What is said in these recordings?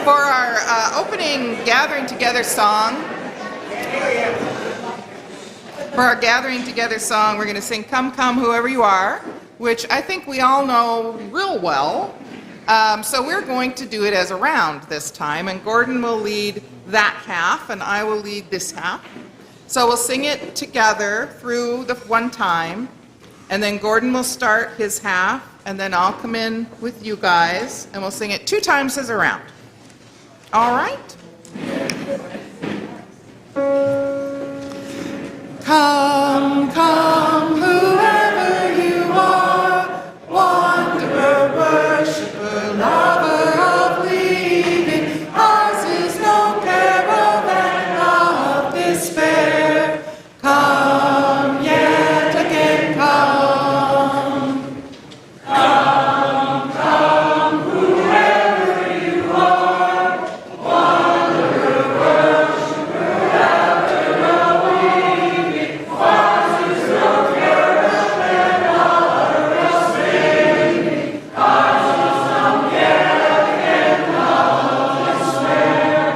For our opening gathering together song, we're going to sing Come, Come, Whoever You Are, which I think we all know real well. So we're going to do it as a round this time, and Gordon will lead that half, and I will lead this half. So we'll sing it together through the one time, and then Gordon will start his half, and then I'll come in with you guys, and we'll sing it 2 times as a round. All right? Come, come, whoever you are, wanderer, worshiper, lover of leaving, ours is no caravan of despair. Come yet again, come. Come, come, whoever you are, wanderer, worshiper, lover of leaving, ours is no caravan of despair. Ours is no caravan of despair.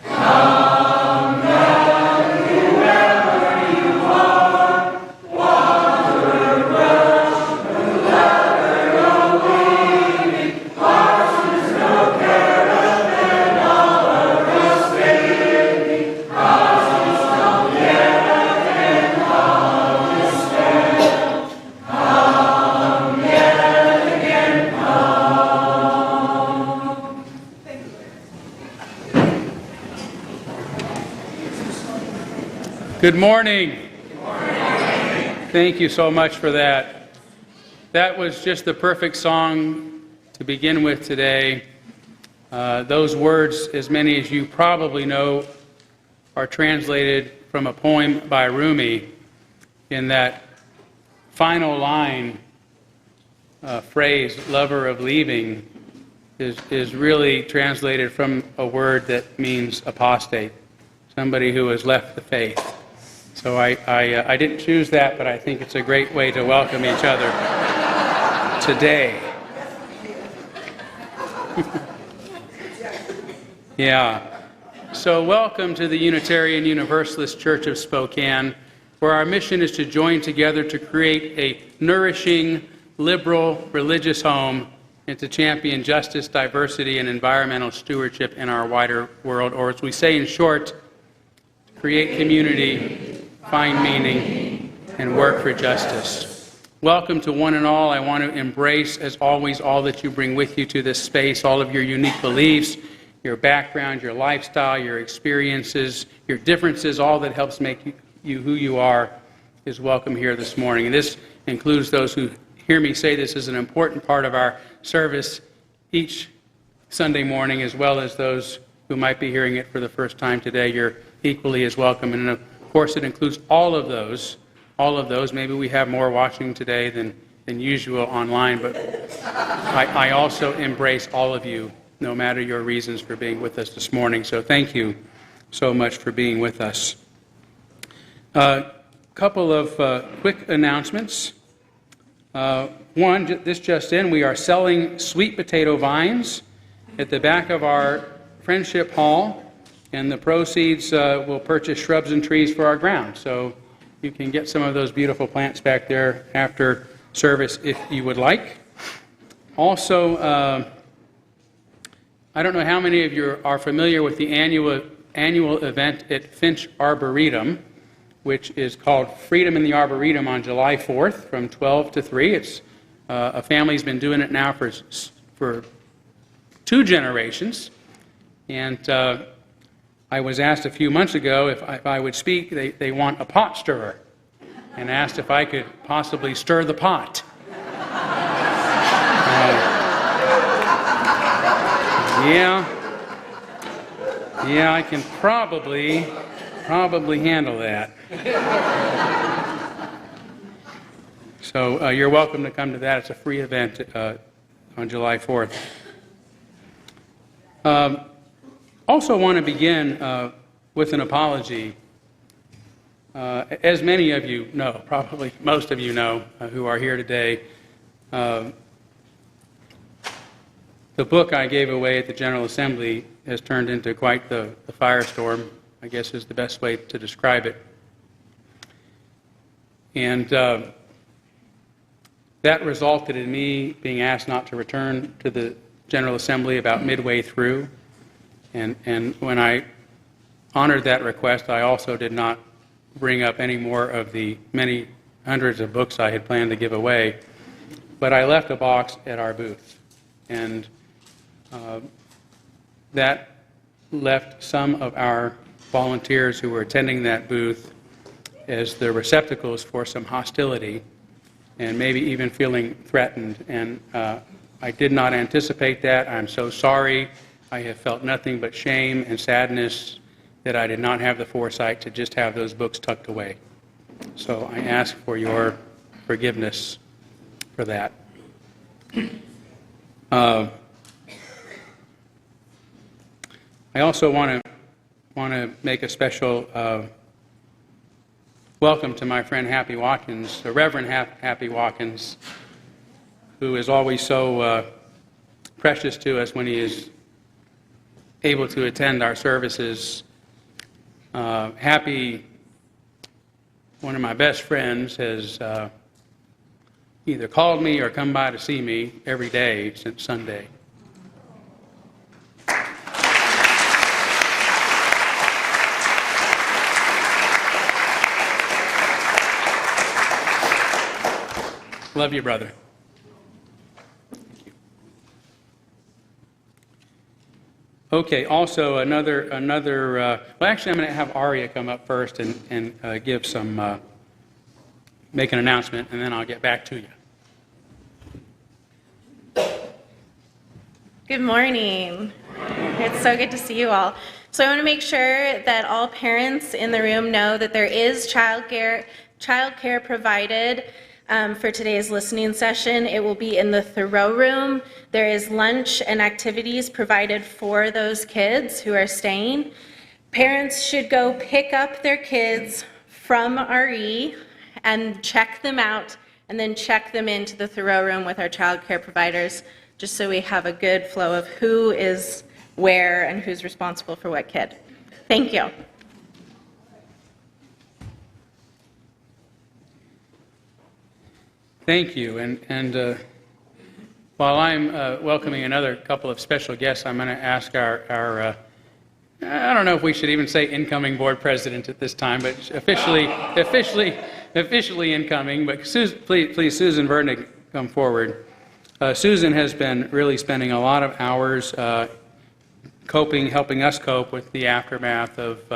Come yet, whoever you are, wanderer, worshiper, lover of leaving, ours is no caravan of despair. Ours is no caravan of despair. Come yet again, come. Good morning. Thank you so much for that. That was just the perfect song to begin with today. Those words, as many as you probably know, are translated from a poem by Rumi. In that final line, phrase, lover of leaving, is really translated from a word that means apostate, somebody who has left the faith. So I didn't choose that, but I think it's a great way to welcome each other today. Yeah. So welcome to the Unitarian Universalist Church of Spokane, where our mission is to join together to create a nourishing, liberal, religious home and to champion justice, diversity, and environmental stewardship in our wider world, or as we say in short, create community, find meaning, and work for justice. Welcome to one and all. I want to embrace, as always, all that you bring with you to this space, all of your unique beliefs, your background, your lifestyle, your experiences, your differences, all that helps make you who you are is welcome here this morning. And this includes those who hear me say this is an important part of our service each Sunday morning, as well as those who might be hearing it for the first time today. You're equally as welcome. And of course, it includes all of those. Maybe we have more watching today than usual online, but I also embrace all of you, no matter your reasons for being with us this morning. So thank you so much for being with us. A couple of quick announcements. One, this just in, we are selling sweet potato vines at the back of our Friendship Hall, and the proceeds will purchase shrubs and trees for our ground. So you can get some of those beautiful plants back there after service if you would like. Also, I don't know how many of you are familiar with the annual event at Finch Arboretum, which is called Freedom in the Arboretum on July 4th from 12 to 3. It's a family's been doing it now for 2 generations. And I was asked a few months ago if I would speak. They want a pot stirrer, and asked if I could possibly stir the pot. Yeah, I can probably handle that. So you're welcome to come to that. It's a free event on July 4th. Also want to begin with an apology. As many of you know, probably most of you know who are here today, The book I gave away at the General Assembly has turned into quite the firestorm, I guess is the best way to describe it. And that resulted in me being asked not to return to the General Assembly about midway through. And when I honored that request, I also did not bring up any more of the many hundreds of books I had planned to give away. But I left a box at our booth. And that left some of our volunteers who were attending that booth as the receptacles for some hostility and maybe even feeling threatened. And I did not anticipate that. I'm so sorry. I have felt nothing but shame and sadness that I did not have the foresight to just have those books tucked away. So I ask for your forgiveness for that. I also want to make a special welcome to my friend Happy Watkins, the Reverend Happy Watkins, who is always so precious to us when he is able to attend our services. Happy, one of my best friends, has either called me or come by to see me every day since Sunday. Love you, brother. Thank you. Okay, also another well, actually, I'm going to have Aria come up first and give some, make an announcement, and then I'll get back to you. Good morning. It's so good to see you all. So I want to make sure that all parents in the room know that there is childcare provided for today's listening session. It will be in the Thoreau room. There is lunch and activities provided for those kids who are staying. Parents should go pick up their kids from RE and check them out, and then check them into the Thoreau room with our child care providers, just so we have a good flow of who is where and who's responsible for what kid. Thank you. Thank you. And while I'm welcoming another couple of special guests, I'm going to ask our I don't know if we should even say incoming board president at this time, but officially incoming. But please, Susan Vernick, come forward. Susan has been really spending a lot of hours helping us cope with the aftermath of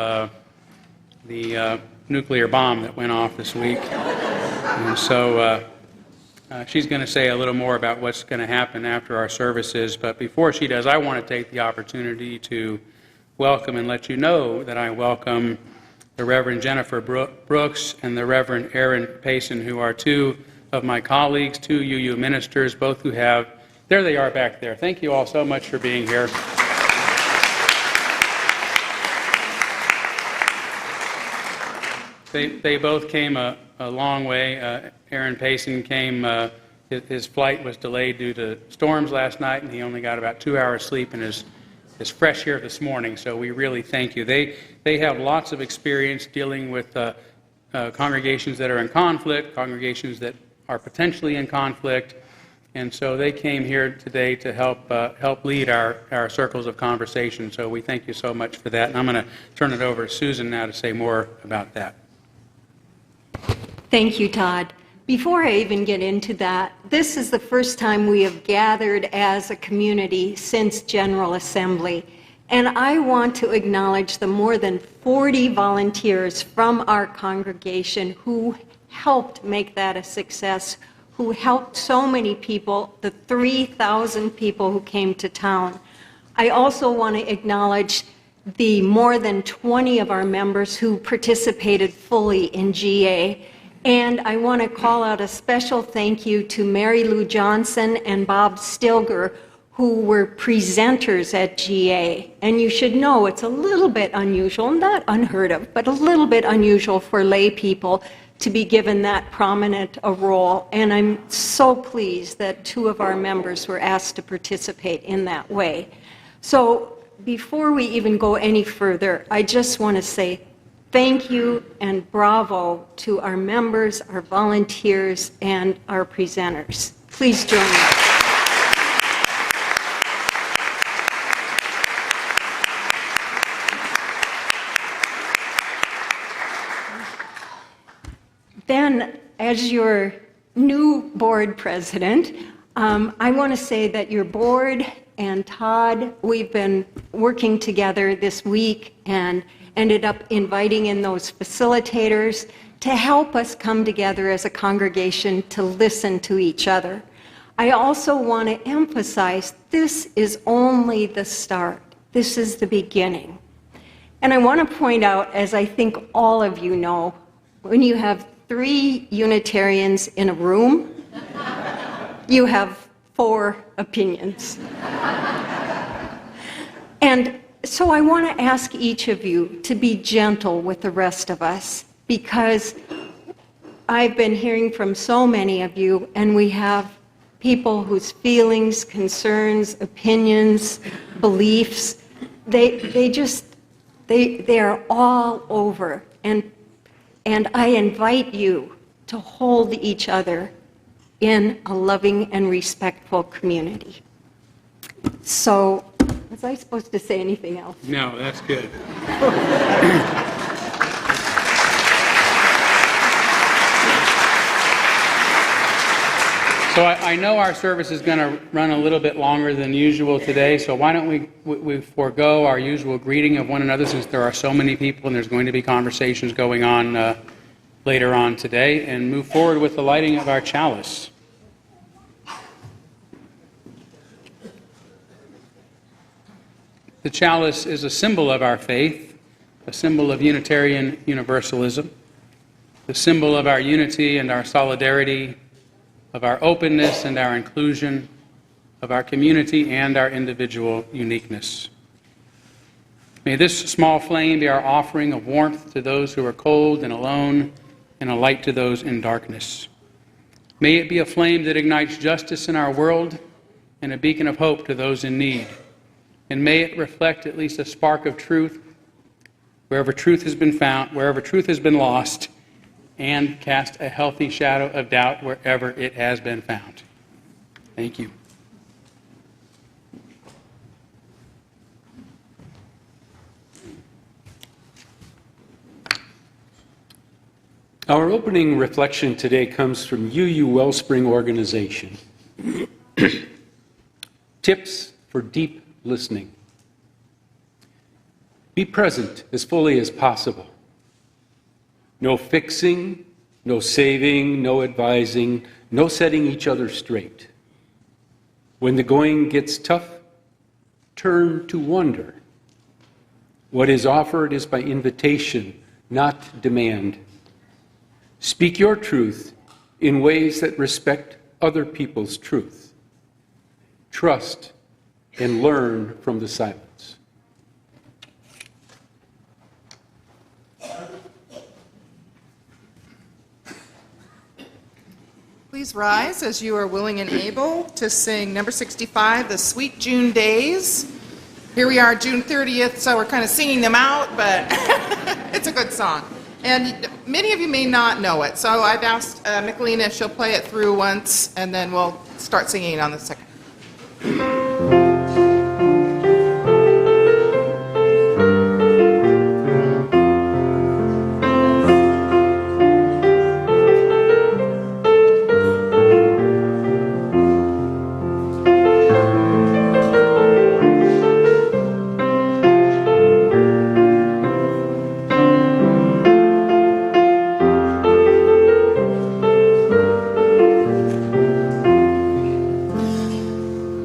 the nuclear bomb that went off this week. And so she's going to say a little more about what's going to happen after our services. But before she does, I want to take the opportunity to welcome and let you know that I welcome the Reverend Jennifer Brooks and the Reverend Aaron Payson, who are two of my colleagues, two UU ministers, both who have, there they are back there. Thank you all so much for being here. They both came a long way. Aaron Payson came, his flight was delayed due to storms last night, and he only got about 2 hours sleep and is fresh here this morning, so we really thank you. They have lots of experience dealing with congregations that are in conflict, congregations that are potentially in conflict, and so they came here today to help lead our circles of conversation, so we thank you so much for that. And I'm going to turn it over to Susan now to say more about that. Thank you, Todd. Before I even get into that, this is the first time we have gathered as a community since General Assembly. And I want to acknowledge the more than 40 volunteers from our congregation who helped make that a success, who helped so many people, the 3,000 people who came to town. I also want to acknowledge the more than 20 of our members who participated fully in GA. And I want to call out a special thank you to Mary Lou Johnson and Bob Stilger, who were presenters at GA. And you should know it's a little bit unusual, not unheard of, but a little bit unusual for lay people to be given that prominent a role, and I'm so pleased that 2 of our members were asked to participate in that way. So before we even go any further, I just want to say thank you and bravo to our members, our volunteers, and our presenters. Please join me. Then, as your new board president, I want to say that your board and Todd, we've been working together this week and ended up inviting in those facilitators to help us come together as a congregation to listen to each other. I also want to emphasize this is only the start. This is the beginning. And I want to point out, as I think all of you know, when you have 3 Unitarians in a room, you have 4 opinions. And so I want to ask each of you to be gentle with the rest of us, because I've been hearing from so many of you, and we have people whose feelings, concerns, opinions, beliefs, they are all over. And I invite you to hold each other in a loving and respectful community. So, was I supposed to say anything else? No, that's good. So I know our service is going to run a little bit longer than usual today, so why don't we forego our usual greeting of one another, since there are so many people and there's going to be conversations going on later on today, and move forward with the lighting of our chalice. The chalice is a symbol of our faith, a symbol of Unitarian Universalism, the symbol of our unity and our solidarity, of our openness and our inclusion, of our community and our individual uniqueness. May this small flame be our offering of warmth to those who are cold and alone, and a light to those in darkness. May it be a flame that ignites justice in our world and a beacon of hope to those in need. And may it reflect at least a spark of truth wherever truth has been found, wherever truth has been lost, and cast a healthy shadow of doubt wherever it has been found. Thank you. Our opening reflection today comes from UU Wellspring Organization. Tips for deep listening. Be present as fully as possible. No fixing, no saving, no advising, no setting each other straight. When the going gets tough, turn to wonder. What is offered is by invitation, not demand. Speak your truth in ways that respect other people's truth. Trust and learn from the silence. Please rise as you are willing and able to sing number 65, The Sweet June Days. Here we are, June 30th, so we're kind of singing them out, but it's a good song. And many of you may not know it, so I've asked Michelina if she'll play it through once, and then we'll start singing it on the second.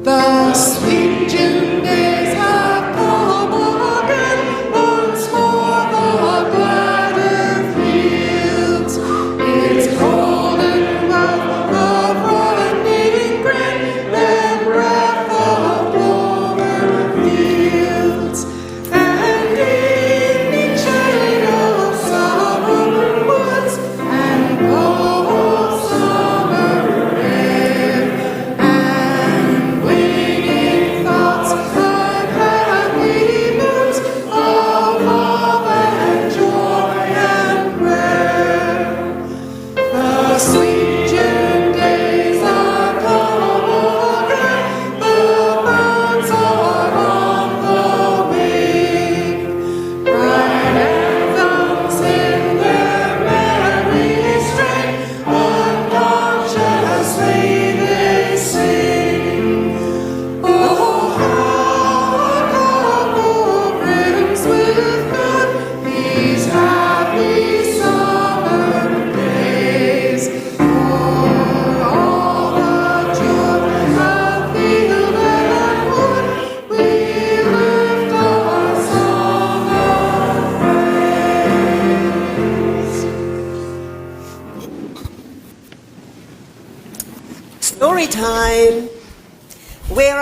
The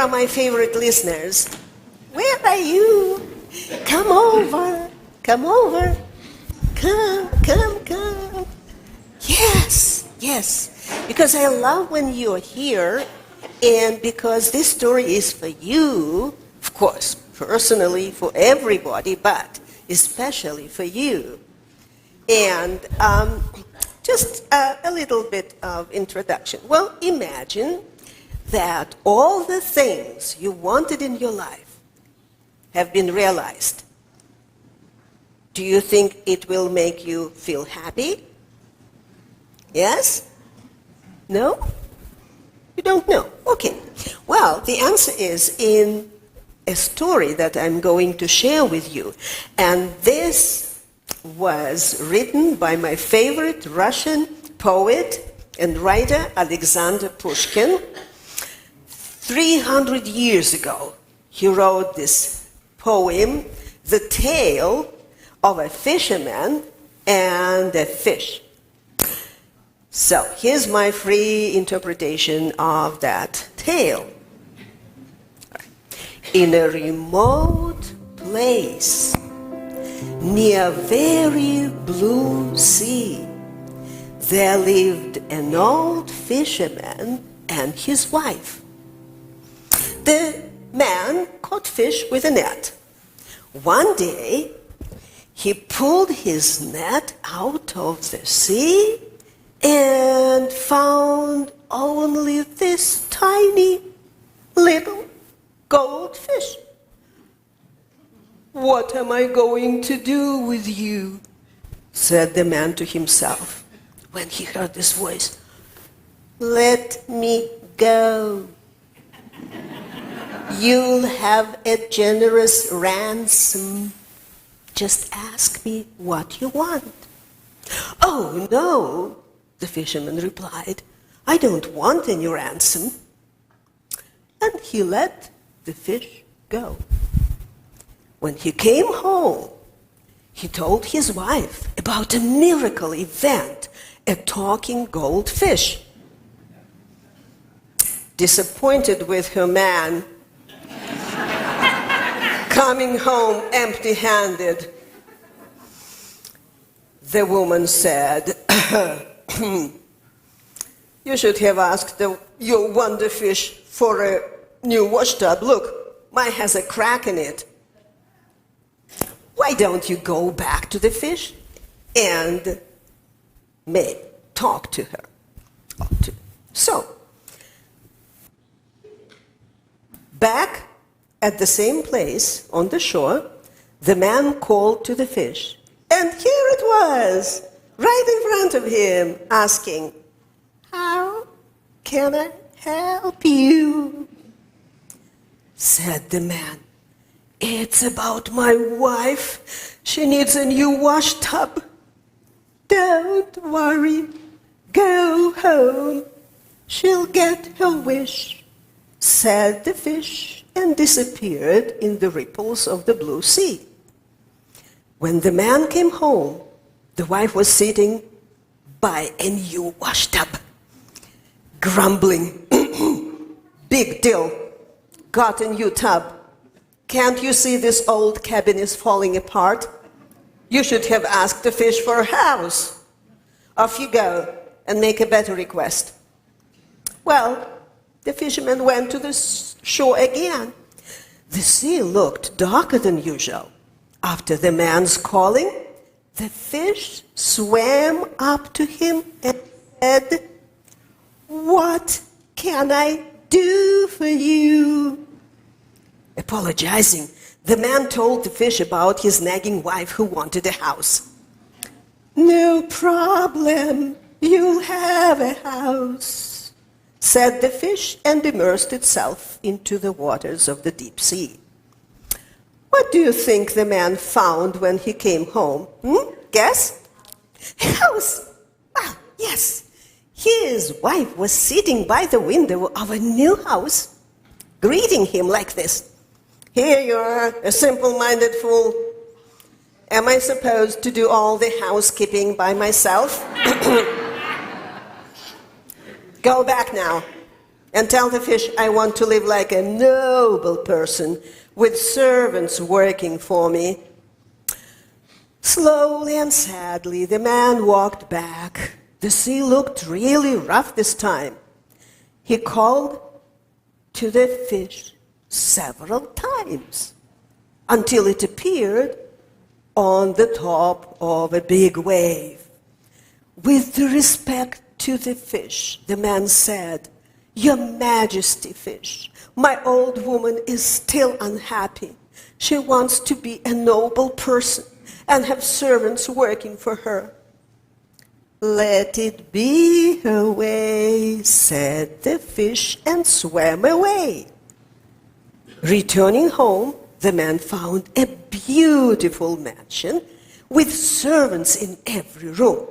are my favorite listeners. Where are you? Come over. Come over. Come. Yes. Because I love when you're here, and because this story is for you, of course, personally, for everybody, but especially for you. And just a little bit of introduction. Well, imagine that all the things you wanted in your life have been realized. Do you think it will make you feel happy? Yes? No? You don't know? Okay. Well, the answer is in a story that I'm going to share with you. And this was written by my favorite Russian poet and writer, Alexander Pushkin. 300 years ago, he wrote this poem, The Tale of a Fisherman and a Fish. So here's my free interpretation of that tale. In a remote place near a very blue sea, there lived an old fisherman and his wife. The man caught fish with a net. One day, he pulled his net out of the sea and found only this tiny little goldfish. "What am I going to do with you?" said the man to himself when he heard this voice. "Let me go. You'll have a generous ransom. Just ask me what you want." "Oh, no," the fisherman replied. "I don't want any ransom." And he let the fish go. When he came home, he told his wife about a miracle event, a talking goldfish. Disappointed with her man, coming home empty-handed, the woman said, "You should have asked your wonder fish for a new wash tub. Look, mine has a crack in it. Why don't you go back to the fish and talk to her?" So, back at the same place on the shore, the man called to the fish. And here it was, right in front of him, asking, "How can I help you?" Said the man, "It's about my wife. She needs a new wash tub." "Don't worry. Go home. She'll get her wish," said the fish, and disappeared in the ripples of the blue sea. When the man came home, the wife was sitting by a new wash tub, grumbling, "Big deal. Got a new tub. Can't you see this old cabin is falling apart? You should have asked the fish for a house. Off you go and make a better request." Well, the fisherman went to the shore again. The sea looked darker than usual. After the man's calling, the fish swam up to him and said, "What can I do for you?" Apologizing, the man told the fish about his nagging wife who wanted a house. "No problem, you'll have a house," said the fish, and immersed itself into the waters of the deep sea. What do you think the man found when he came home? Guess? A house. Well, yes. His wife was sitting by the window of a new house, greeting him like this. "Here you are, a simple-minded fool. Am I supposed to do all the housekeeping by myself? Go back now. and tell the fish I want to live like a noble person with servants working for me. Slowly and sadly, the man walked back. The sea looked really rough this time. He called to the fish several times until it appeared on the top of a big wave. With respect to the fish, the man said, "Your Majesty, fish, my old woman is still unhappy. She wants to be a noble person and have servants working for her." "Let it be her way," said the fish, and swam away. Returning home, the man found a beautiful mansion with servants in every room.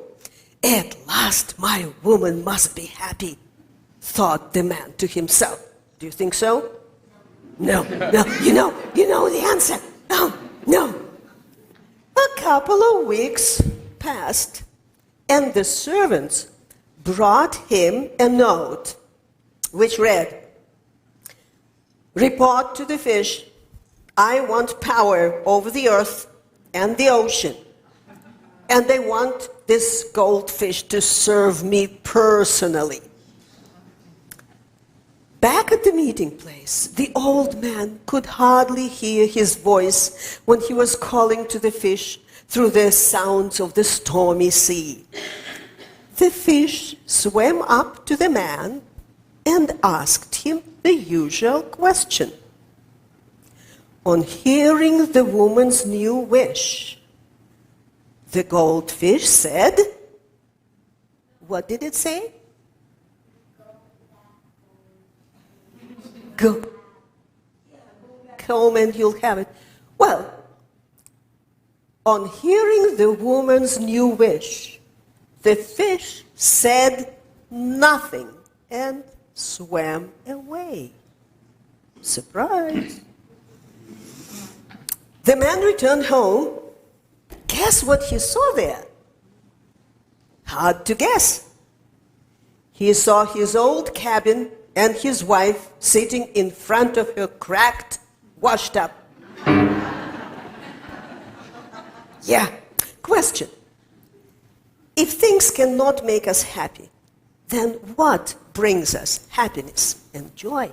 "At last my woman must be happy," thought the man to himself. Do you think so? No. You know the answer. No. A couple of weeks passed, and the servants brought him a note which read, "Report to the fish, I want power over the earth and the ocean, and they want this goldfish to serve me personally." Back at the meeting place, the old man could hardly hear his voice when he was calling to the fish through the sounds of the stormy sea. The fish swam up to the man and asked him the usual question. On hearing the woman's new wish, the goldfish said, what did it say? Go home and you'll have it. Well, on hearing the woman's new wish, the fish said nothing and swam away. Surprise. The man returned home. Guess what he saw there? Hard to guess. He saw his old cabin and his wife sitting in front of her cracked washtub. Yeah. Question. If things cannot make us happy, then what brings us happiness and joy?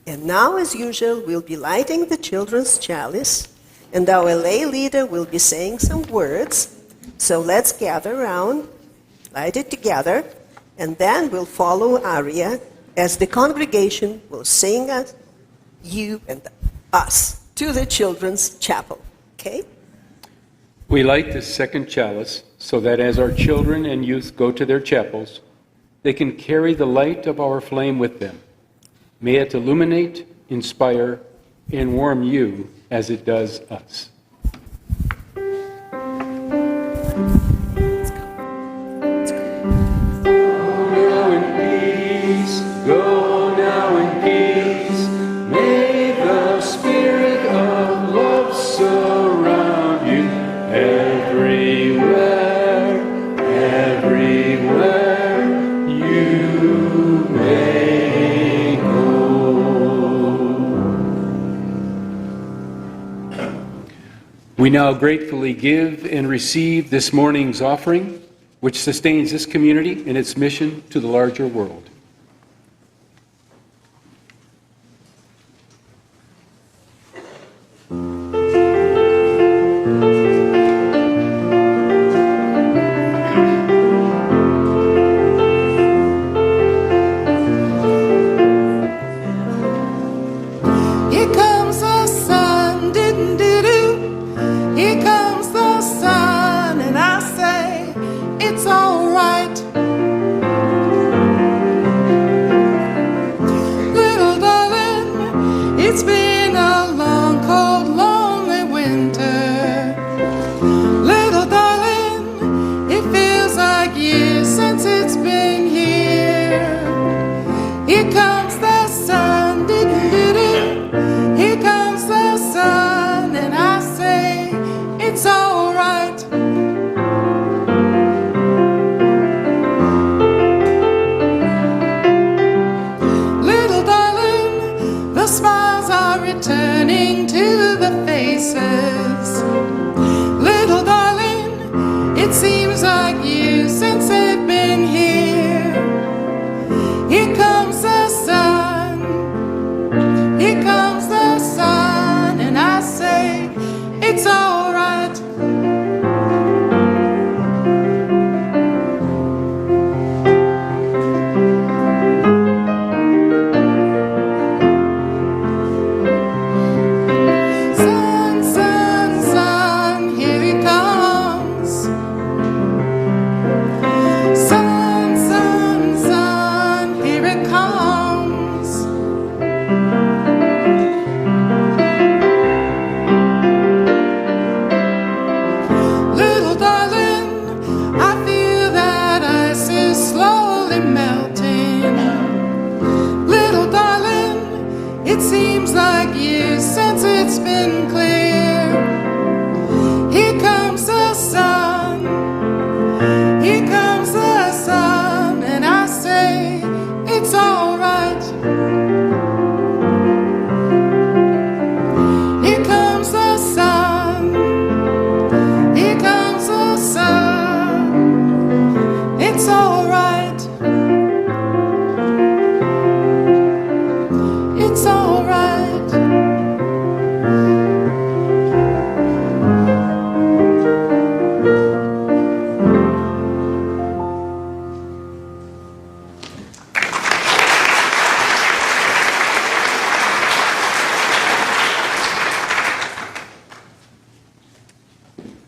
And now, as usual, we'll be lighting the children's chalice, and our lay leader will be saying some words. So let's gather around, light it together, and then we'll follow aria as the congregation will sing us, you and us, to the children's chapel. Okay? We light this second chalice so that as our children and youth go to their chapels, they can carry the light of our flame with them. May it illuminate, inspire, and warm you as it does us. Go now in peace. May the spirit of love surround you everywhere, everywhere you may go. We now gratefully give and receive this morning's offering, which sustains this community in its mission to the larger world. Here comes the sun, doo-doo-doo. Here comes the sun, and I say, it's all right.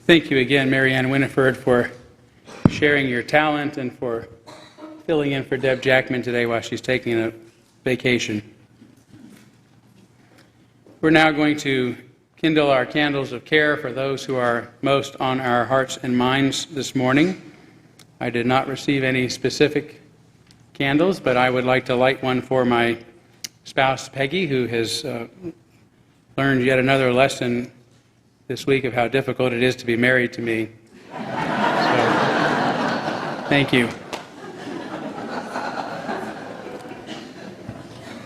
Thank you again, Mary Ann Winifred, for sharing your talent and for filling in for Deb Jackman today while she's taking a vacation. We're now going to kindle our candles of care for those who are most on our hearts and minds this morning. I did not receive any specific candles, but I would like to light one for my spouse, Peggy, who has learned yet another lesson this week of how difficult it is to be married to me. So, thank you.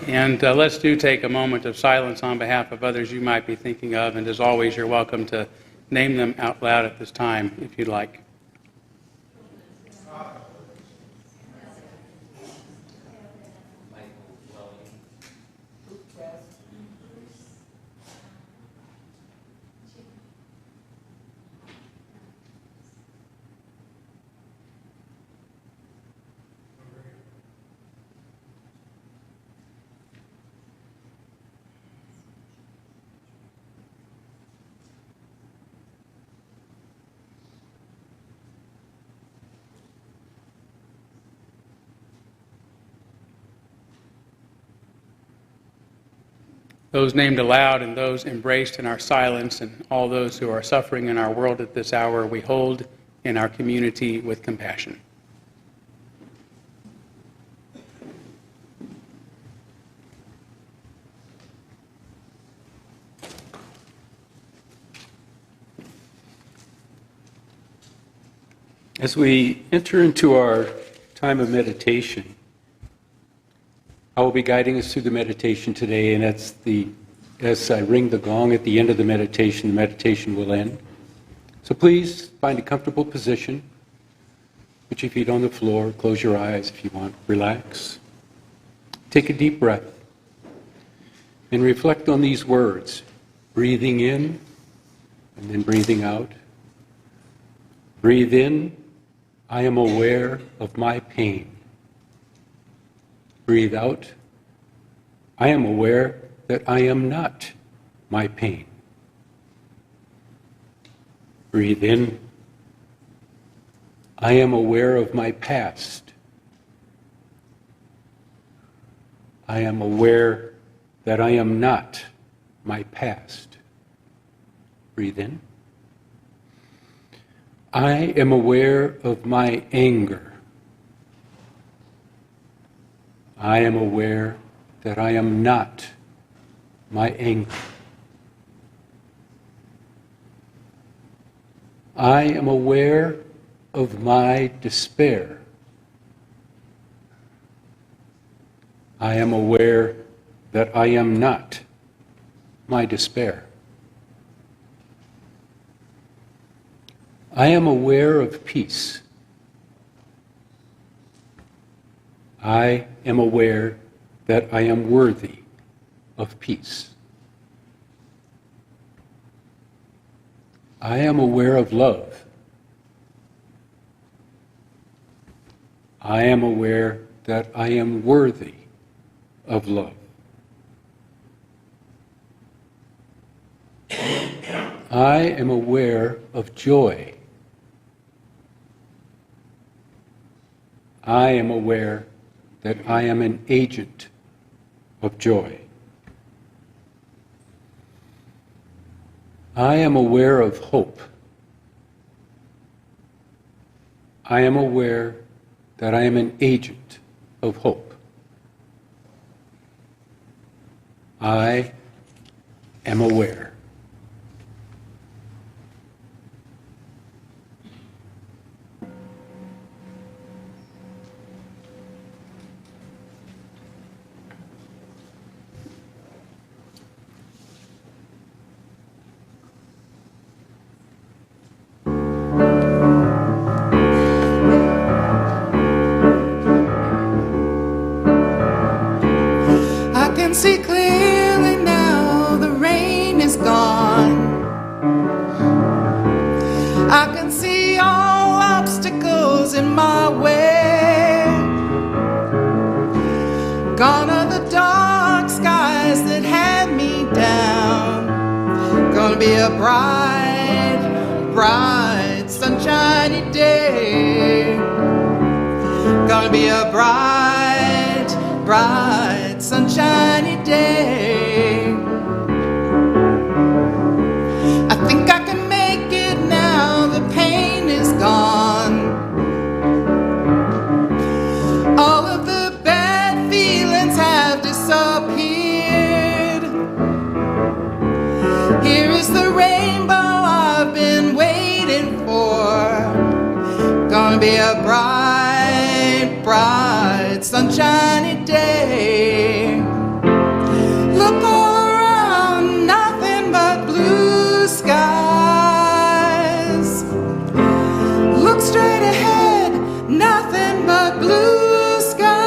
And let's take a moment of silence on behalf of others you might be thinking of, and as always, you're welcome to name them out loud at this time if you'd like. Those named aloud and those embraced in our silence, and all those who are suffering in our world at this hour, we hold in our community with compassion. As we enter into our time of meditation, I will be guiding us through the meditation today, and as I ring the gong at the end of the meditation will end. So please find a comfortable position. Put your feet on the floor, close your eyes if you want, relax. Take a deep breath and reflect on these words, breathing in and then breathing out. Breathe in, I am aware of my pain. Breathe out. I am aware that I am not my pain. Breathe in. I am aware of my past. I am aware that I am not my past. Breathe in. I am aware of my anger. I am aware that I am not my anger. I am aware of my despair. I am aware that I am not my despair. I am aware of peace. I am aware that I am worthy of peace. I am aware of love. I am aware that I am worthy of love. I am aware of joy. I am aware that I am an agent of joy. I am aware of hope. I am aware that I am an agent of hope. I am aware. See clearly now, the rain is gone. I can see all obstacles in my way. Gone are the dark skies that had me down. Gonna be a bright, bright, sunshiny day. Gonna be a bright, bright, sunshiny day. I think I can make it now, the pain is gone. All of the bad feelings have disappeared. Here is the rainbow I've been waiting for. Gonna be a bright, bright, sunshiny day. Look all around, nothing but blue skies. Look straight ahead, nothing but blue skies.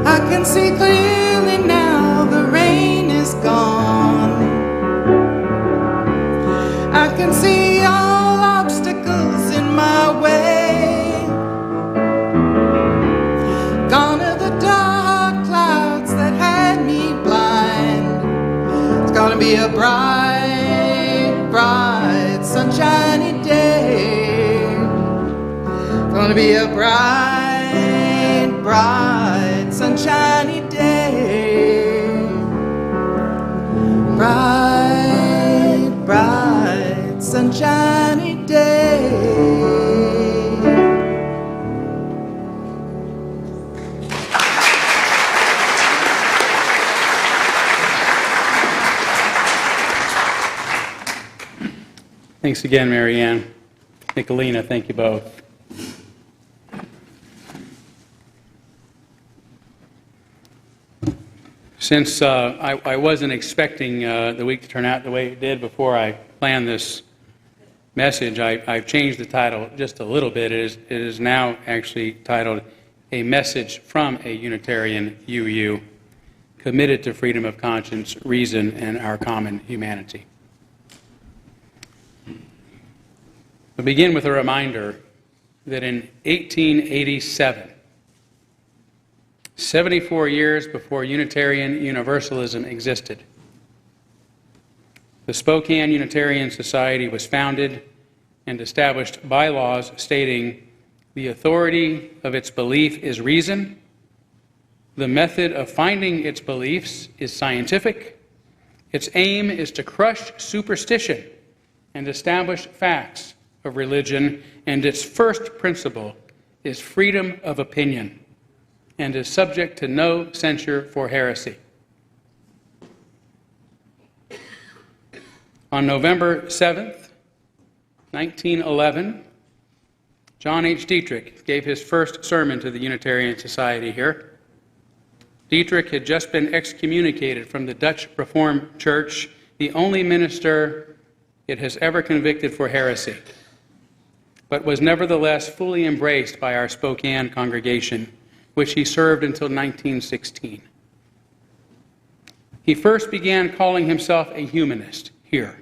I can see clearly now, the rain is gone. I can see all obstacles in my way. Gone are the dark clouds that had me blind. It's gonna be a bright, bright, sunshiny day. Gonna be a bright, bright, sunshiny day. Bright, bright, sunshiny day. Thanks again, Mary Ann. Nicolina, thank you both. Since I wasn't expecting the week to turn out the way it did before I planned this message, I've changed the title just a little bit. It is now actually titled A Message from a Unitarian UU, Committed to Freedom of Conscience, Reason, and Our Common Humanity. We'll begin with a reminder that in 1887, 74 years before Unitarian Universalism existed, the Spokane Unitarian Society was founded and established bylaws stating the authority of its belief is reason, the method of finding its beliefs is scientific, its aim is to crush superstition and establish facts of religion, and its first principle is freedom of opinion and is subject to no censure for heresy. On November 7th, 1911, John H. Dietrich gave his first sermon to the Unitarian Society here. Dietrich had just been excommunicated from the Dutch Reformed Church, the only minister it has ever convicted for heresy, but was nevertheless fully embraced by our Spokane congregation, which he served until 1916. He first began calling himself a humanist here,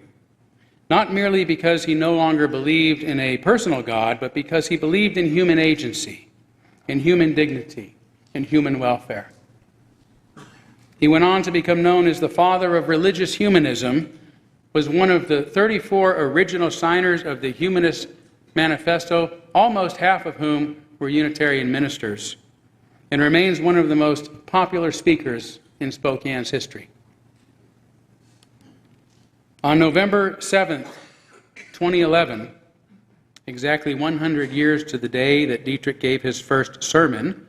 not merely because he no longer believed in a personal God, but because he believed in human agency, in human dignity, in human welfare. He went on to become known as the father of religious humanism, was one of the 34 original signers of the Humanist Manifesto, almost half of whom were Unitarian ministers, and remains one of the most popular speakers in Spokane's history. On November 7th, 2011, exactly 100 years to the day that Dietrich gave his first sermon,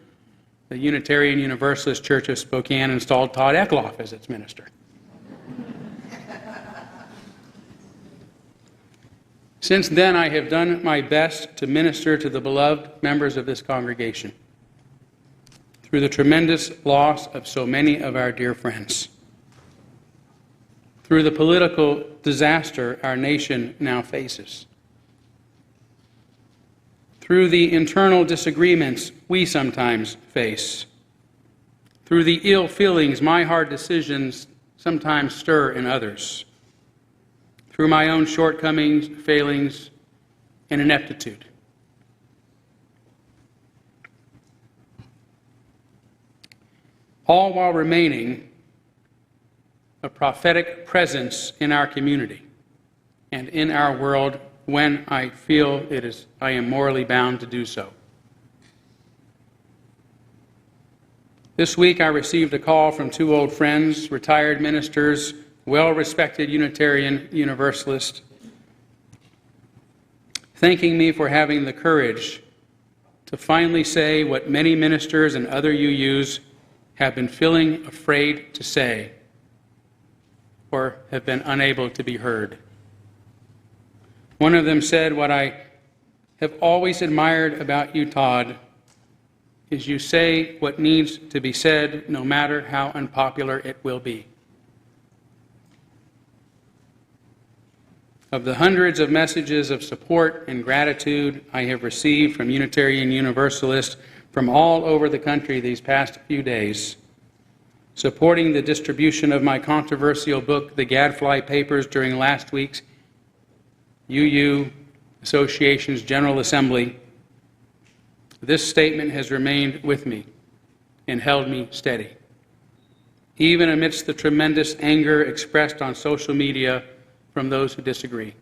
the Unitarian Universalist Church of Spokane installed Todd Eckloff as its minister. Since then, I have done my best to minister to the beloved members of this congregation through the tremendous loss of so many of our dear friends, through the political disaster our nation now faces, through the internal disagreements we sometimes face, through the ill feelings my hard decisions sometimes stir in others, through my own shortcomings, failings, and ineptitude. All while remaining a prophetic presence in our community and in our world when I feel I am morally bound to do so. This week I received a call from two old friends, retired ministers, well-respected Unitarian Universalist, thanking me for having the courage to finally say what many ministers and other UUs have been feeling afraid to say or have been unable to be heard. One of them said, "What I have always admired about you, Todd, is you say what needs to be said, no matter how unpopular it will be." Of the hundreds of messages of support and gratitude I have received from Unitarian Universalists from all over the country these past few days, supporting the distribution of my controversial book, The Gadfly Papers, during last week's UU Association's General Assembly, this statement has remained with me and held me steady, even amidst the tremendous anger expressed on social media from those who disagree.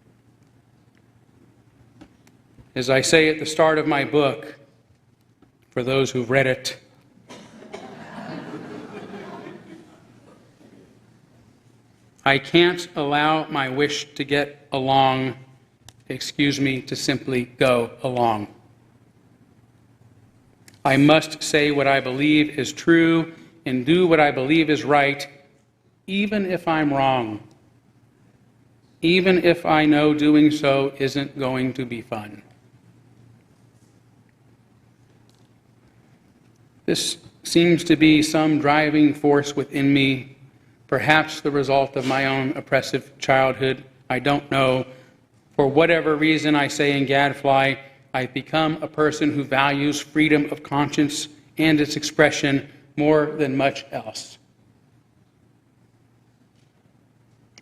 As I say at the start of my book, for those who've read it, I can't allow my wish to get along, to simply go along. I must say what I believe is true and do what I believe is right, even if I'm wrong, even if I know doing so isn't going to be fun. This seems to be some driving force within me, perhaps the result of my own oppressive childhood. I don't know. For whatever reason, I say in Gadfly, I've become a person who values freedom of conscience and its expression more than much else.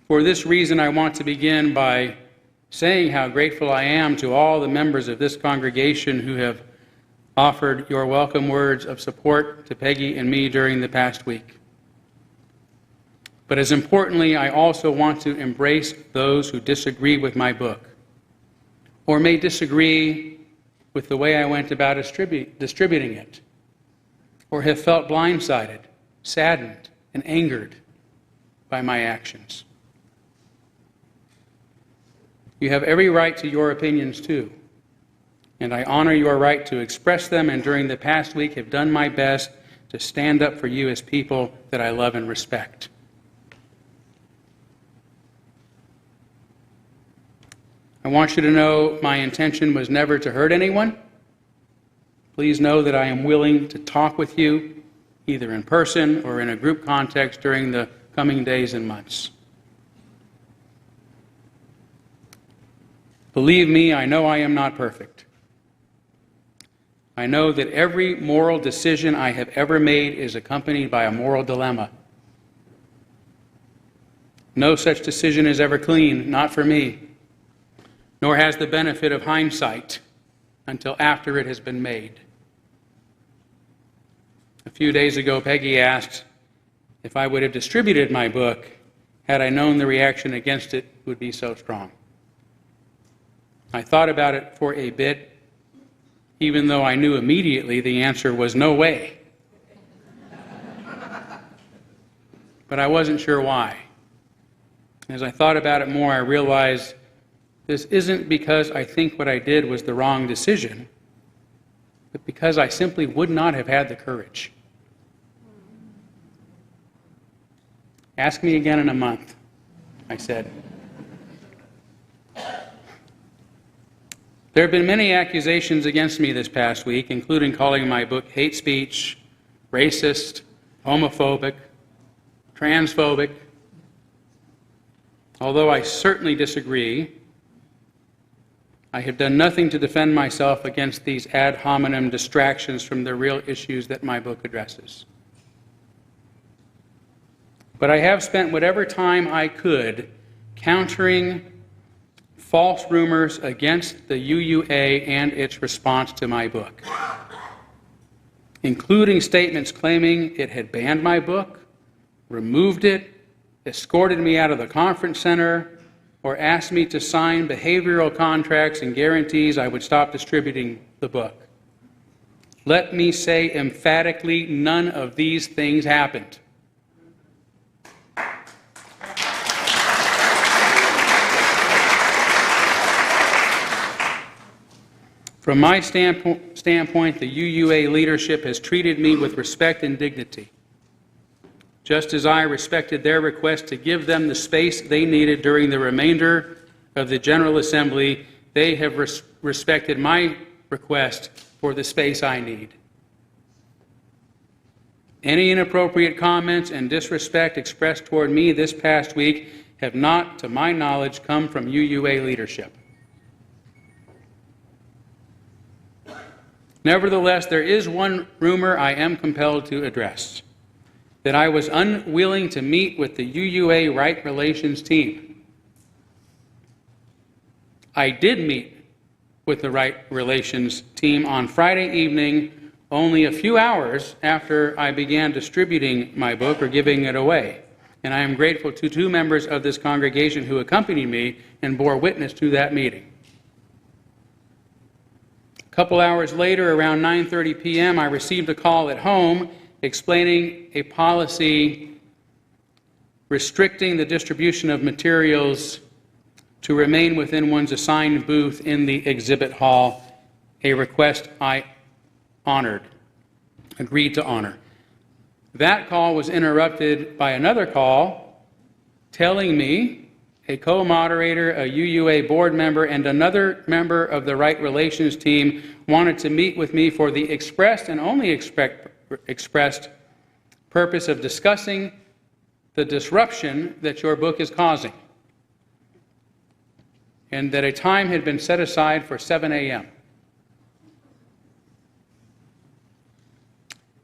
For this reason, I want to begin by saying how grateful I am to all the members of this congregation who have offered your welcome words of support to Peggy and me during the past week. But as importantly, I also want to embrace those who disagree with my book, or may disagree with the way I went about distributing it, or have felt blindsided, saddened, and angered by my actions. You have every right to your opinions too, and I honor your right to express them, and during the past week have done my best to stand up for you as people that I love and respect. I want you to know my intention was never to hurt anyone. Please know that I am willing to talk with you, either in person or in a group context during the coming days and months. Believe me, I know I am not perfect. I know that every moral decision I have ever made is accompanied by a moral dilemma. No such decision is ever clean, not for me, nor has the benefit of hindsight until after it has been made. A few days ago, Peggy asked if I would have distributed my book had I known the reaction against it would be so strong. I thought about it for a bit, even though I knew immediately the answer was no way. But I wasn't sure why. As I thought about it more, I realized this isn't because I think what I did was the wrong decision, but because I simply would not have had the courage. Ask me again in a month, I said. There have been many accusations against me this past week, including calling my book hate speech, racist, homophobic, transphobic. Although I certainly disagree, I have done nothing to defend myself against these ad hominem distractions from the real issues that my book addresses. But I have spent whatever time I could countering false rumors against the UUA and its response to my book, including statements claiming it had banned my book, removed it, escorted me out of the conference center, or asked me to sign behavioral contracts and guarantees I would stop distributing the book. Let me say emphatically, none of these things happened. From my standpoint, the UUA leadership has treated me with respect and dignity, just as I respected their request to give them the space they needed during the remainder of the General Assembly. They have respected my request for the space I need. Any inappropriate comments and disrespect expressed toward me this past week have not, to my knowledge, come from UUA leadership. Nevertheless, there is one rumor I am compelled to address: that I was unwilling to meet with the UUA Right Relations team. I did meet with the Right Relations team on Friday evening, only a few hours after I began distributing my book or giving it away. And I am grateful to two members of this congregation who accompanied me and bore witness to that meeting. A couple hours later, around 9:30 p.m., I received a call at home explaining a policy restricting the distribution of materials to remain within one's assigned booth in the exhibit hall, a request I agreed to honor. That call was interrupted by another call telling me a co-moderator, a UUA board member, and another member of the Right Relations team wanted to meet with me for the expressed and only expressed purpose of discussing the disruption that your book is causing, and that a time had been set aside for 7 a.m.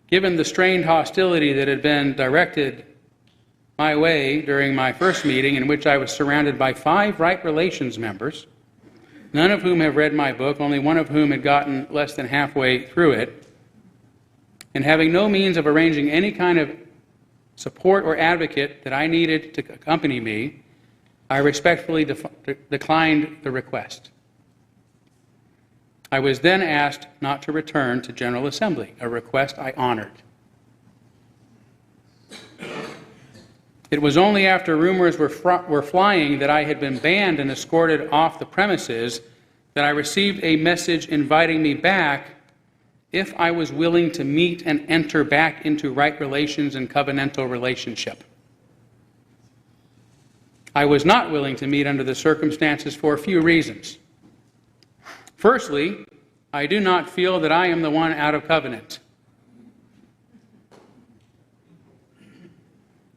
Given the strained hostility that had been directed my way during my first meeting, in which I was surrounded by 5 Right Relations members, none of whom have read my book, only one of whom had gotten less than halfway through it, and having no means of arranging any kind of support or advocate that I needed to accompany me, I respectfully declined the request. I was then asked not to return to General Assembly, a request I honored. It was only after rumors were flying that I had been banned and escorted off the premises that I received a message inviting me back if I was willing to meet and enter back into right relations and covenantal relationship. I was not willing to meet under the circumstances for a few reasons. Firstly, I do not feel that I am the one out of covenant.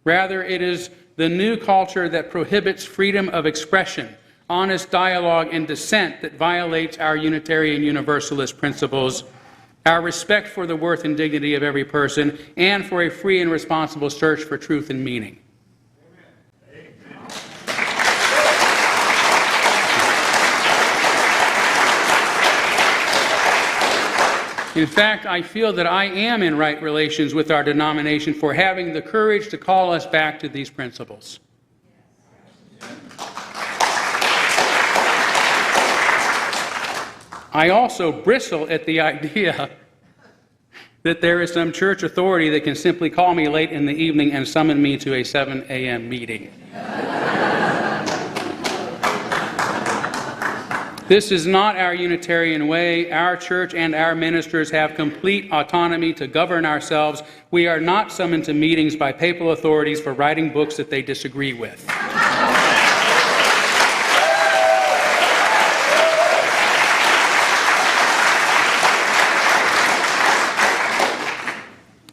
Rather, it is the new culture that prohibits freedom of expression, honest dialogue, and dissent that violates our Unitarian Universalist principles, our respect for the worth and dignity of every person, and for a free and responsible search for truth and meaning. In fact, I feel that I am in right relations with our denomination for having the courage to call us back to these principles. I also bristle at the idea that there is some church authority that can simply call me late in the evening and summon me to a 7 a.m. meeting. This is not our Unitarian way. Our church and our ministers have complete autonomy to govern ourselves. We are not summoned to meetings by papal authorities for writing books that they disagree with.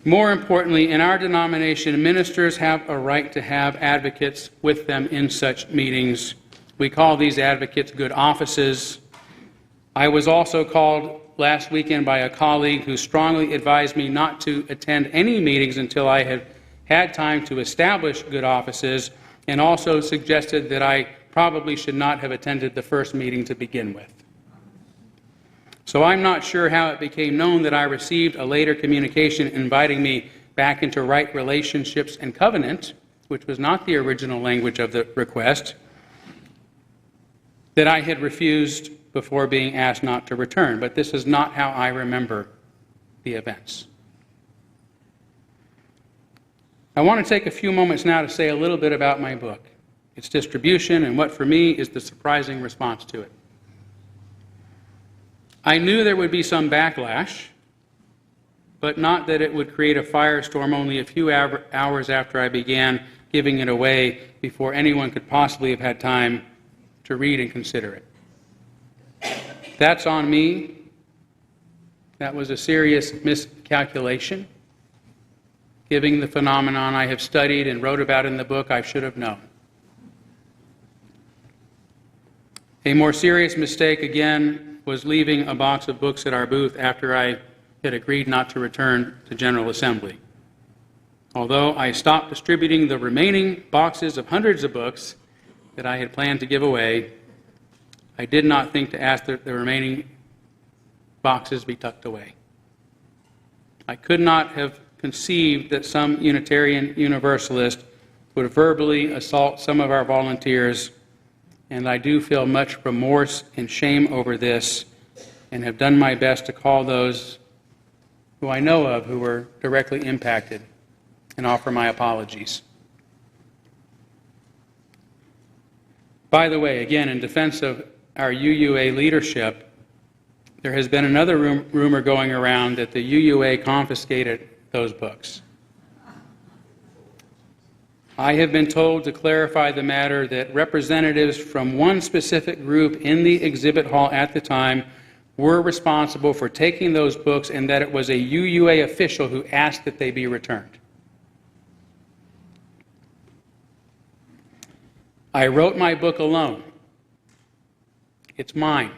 More importantly, in our denomination, ministers have a right to have advocates with them in such meetings. We call these advocates good offices. I was also called last weekend by a colleague who strongly advised me not to attend any meetings until I had had time to establish good offices, and also suggested that I probably should not have attended the first meeting to begin with. So I'm not sure how it became known that I received a later communication inviting me back into right relationships and covenant, which was not the original language of the request, that I had refused before being asked not to return. But this is not how I remember the events. I want to take a few moments now to say a little bit about my book, its distribution, and what for me is the surprising response to it. I knew there would be some backlash, but not that it would create a firestorm only a few hours after I began giving it away before anyone could possibly have had time to read and consider it. That's on me. That was a serious miscalculation. Given the phenomenon I have studied and wrote about in the book, I should have known. A more serious mistake, again, was leaving a box of books at our booth after I had agreed not to return to General Assembly. Although I stopped distributing the remaining boxes of hundreds of books that I had planned to give away, I did not think to ask that the remaining boxes be tucked away. I could not have conceived that some Unitarian Universalist would verbally assault some of our volunteers, and I do feel much remorse and shame over this, and have done my best to call those who I know of who were directly impacted and offer my apologies. By the way, again, in defense of our UUA leadership, there has been another rumor going around that the UUA confiscated those books. I have been told to clarify the matter that representatives from one specific group in the exhibit hall at the time were responsible for taking those books, and that it was a UUA official who asked that they be returned. I wrote my book alone. It's mine.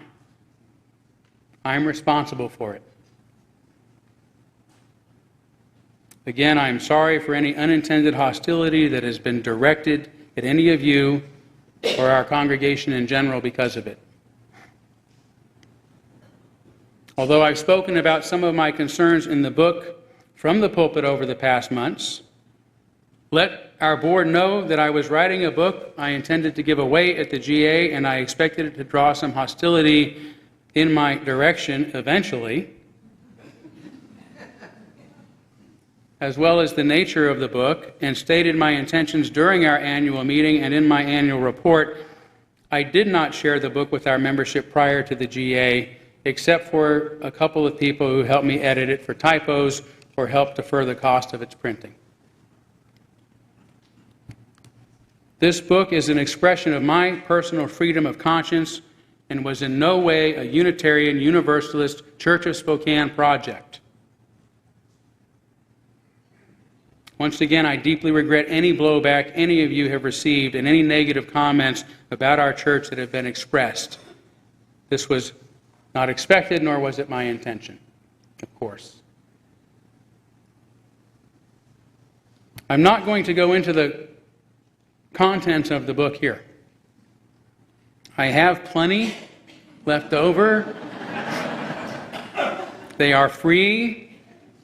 I'm responsible for it. Again, I am sorry for any unintended hostility that has been directed at any of you or our congregation in general because of it. Although I've spoken about some of my concerns in the book from the pulpit over the past months, let our board know that I was writing a book I intended to give away at the GA, and I expected it to draw some hostility in my direction eventually, as well as the nature of the book, and stated my intentions during our annual meeting and in my annual report. I did not share the book with our membership prior to the GA, except for a couple of people who helped me edit it for typos or helped defer the cost of its printing. This book is an expression of my personal freedom of conscience and was in no way a Unitarian Universalist Church of Spokane project. Once again, I deeply regret any blowback any of you have received and any negative comments about our church that have been expressed. This was not expected, nor was it my intention, of course. I'm not going to go into the contents of the book here. I have plenty left over. They are free.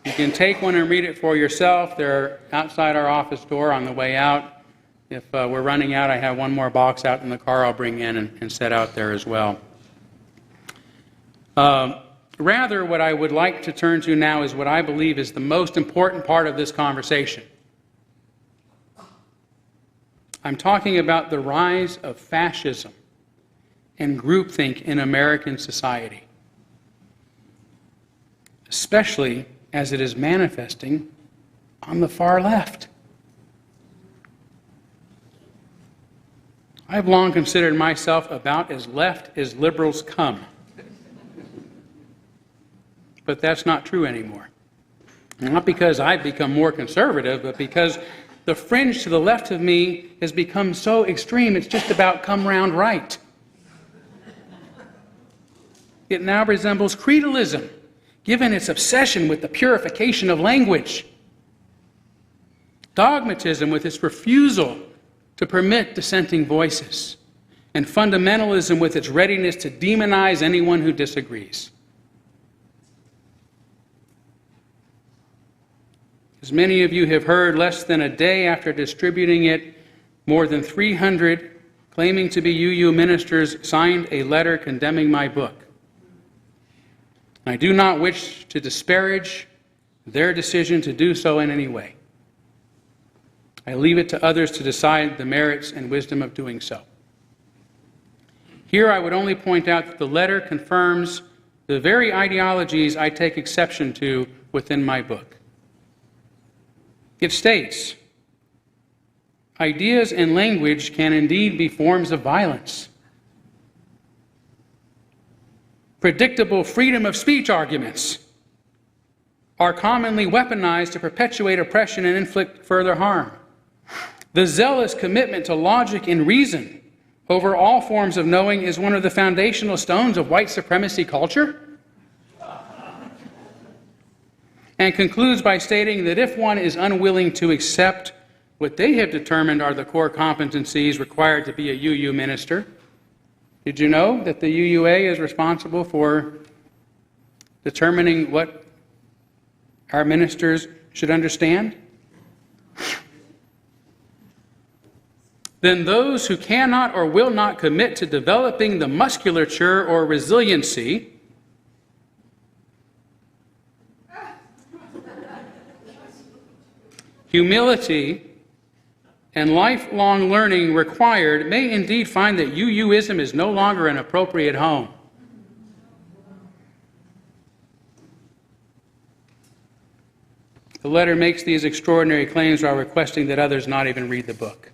You can take one and read it for yourself. They're outside our office door on the way out. If we're running out, I have one more box out in the car I'll bring in and set out there as well. Rather, what I would like to turn to now is what I believe is the most important part of this conversation. I'm talking about the rise of fascism and groupthink in American society, especially as it is manifesting on the far left. I've long considered myself about as left as liberals come. But that's not true anymore. Not because I've become more conservative, but because the fringe to the left of me has become so extreme, it's just about come round right. It now resembles creedalism, given its obsession with the purification of language. Dogmatism with its refusal to permit dissenting voices. and fundamentalism with its readiness to demonize anyone who disagrees. As many of you have heard, less than a day after distributing it, more than 300 claiming to be UU ministers signed a letter condemning my book. I do not wish to disparage their decision to do so in any way. I leave it to others to decide the merits and wisdom of doing so. Here I would only point out that the letter confirms the very ideologies I take exception to within my book. It states, ideas and language can indeed be forms of violence. Predictable freedom of speech arguments are commonly weaponized to perpetuate oppression and inflict further harm. The zealous commitment to logic and reason over all forms of knowing is one of the foundational stones of white supremacy culture. And concludes by stating that if one is unwilling to accept what they have determined are the core competencies required to be a UU minister, did you know that the UUA is responsible for determining what our ministers should understand? Then those who cannot or will not commit to developing the musculature or resiliency humility and lifelong learning required may indeed find that UUism is no longer an appropriate home. The letter makes these extraordinary claims while requesting that others not even read the book.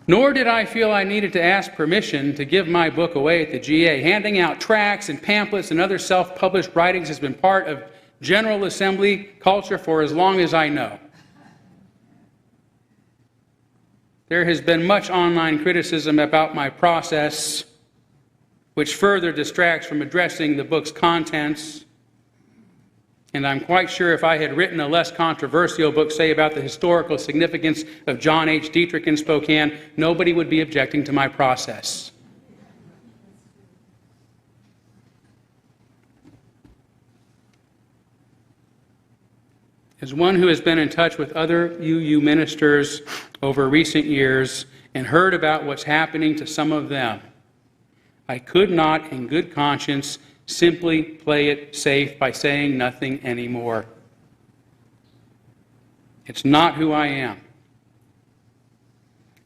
Nor did I feel I needed to ask permission to give my book away at the GA. Handing out tracts and pamphlets and other self-published writings has been part of General Assembly culture for as long as I know. There has been much online criticism about my process, which further distracts from addressing the book's contents. And I'm quite sure if I had written a less controversial book, say about the historical significance of John H. Dietrich in Spokane, nobody would be objecting to my process. As one who has been in touch with other UU ministers over recent years and heard about what's happening to some of them, I could not, in good conscience, simply play it safe by saying nothing anymore. It's not who I am.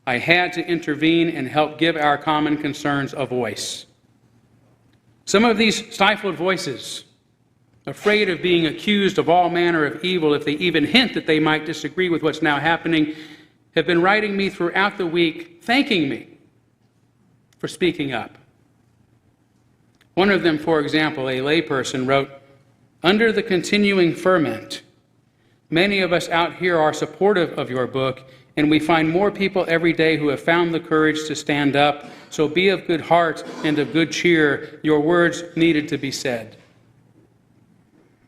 I had to intervene and help give our common concerns a voice. Some of these stifled voices, afraid of being accused of all manner of evil if they even hint that they might disagree with what's now happening, have been writing me throughout the week, thanking me for speaking up. One of them, for example, a layperson, wrote, "Under the continuing ferment, many of us out here are supportive of your book, and we find more people every day who have found the courage to stand up. So be of good heart and of good cheer. Your words needed to be said."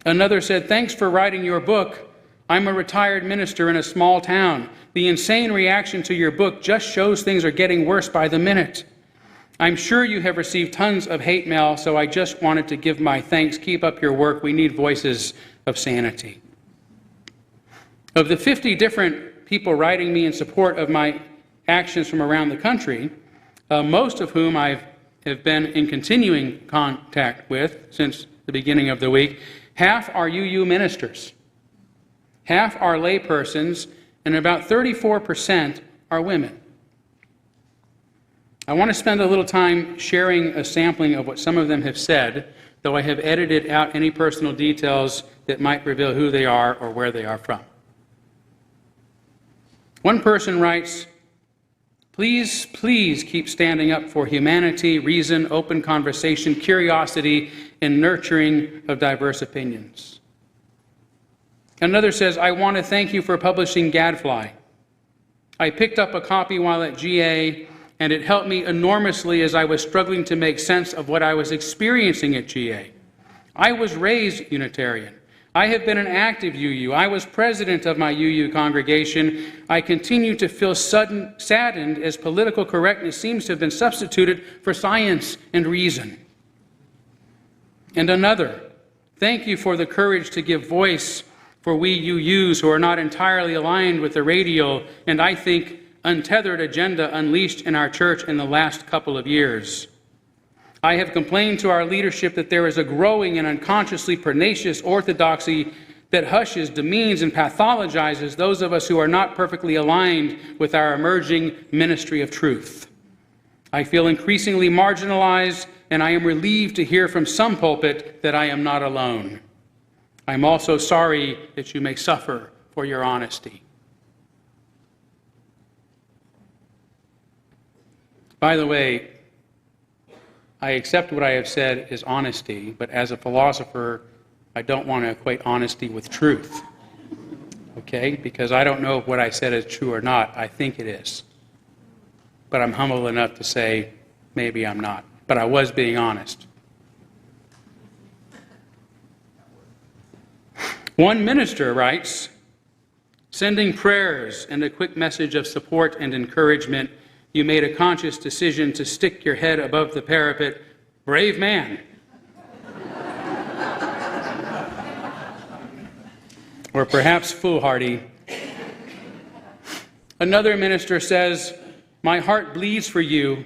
Another said, "Thanks for writing your book. I'm a retired minister in a small town. The insane reaction to your book just shows things are getting worse by the minute. I'm sure you have received tons of hate mail, so I just wanted to give my thanks. Keep up your work. We need voices of sanity." Of the 50 different people writing me in support of my actions from around the country, most of whom I have been in continuing contact with since the beginning of the week, half are UU ministers, half are laypersons, and about 34% are women. I want to spend a little time sharing a sampling of what some of them have said, though I have edited out any personal details that might reveal who they are or where they are from. One person writes, "Please, please keep standing up for humanity, reason, open conversation, curiosity, and nurturing of diverse opinions." Another says, "I want to thank you for publishing Gadfly. I picked up a copy while at GA, and it helped me enormously as I was struggling to make sense of what I was experiencing at GA. I was raised Unitarian. I have been an active UU. I was president of my UU congregation. I continue to feel saddened as political correctness seems to have been substituted for science and reason. And another, thank you for the courage to give voice for we UUs who are not entirely aligned with the radial and, I think, untethered agenda unleashed in our church in the last couple of years. I have complained to our leadership that there is a growing and unconsciously pernicious orthodoxy that hushes, demeans, and pathologizes those of us who are not perfectly aligned with our emerging ministry of truth. I feel increasingly marginalized, and I am relieved to hear from some pulpit that I am not alone. I'm also sorry that you may suffer for your honesty. By the way, I accept what I have said is honesty, but as a philosopher, I don't want to equate honesty with truth. Okay? Because I don't know if what I said is true or not. I think it is. But I'm humble enough to say, maybe I'm not. But I was being honest. One minister writes, sending prayers and a quick message of support and encouragement, you made a conscious decision to stick your head above the parapet. Brave man. Or perhaps foolhardy. Another minister says, my heart bleeds for you,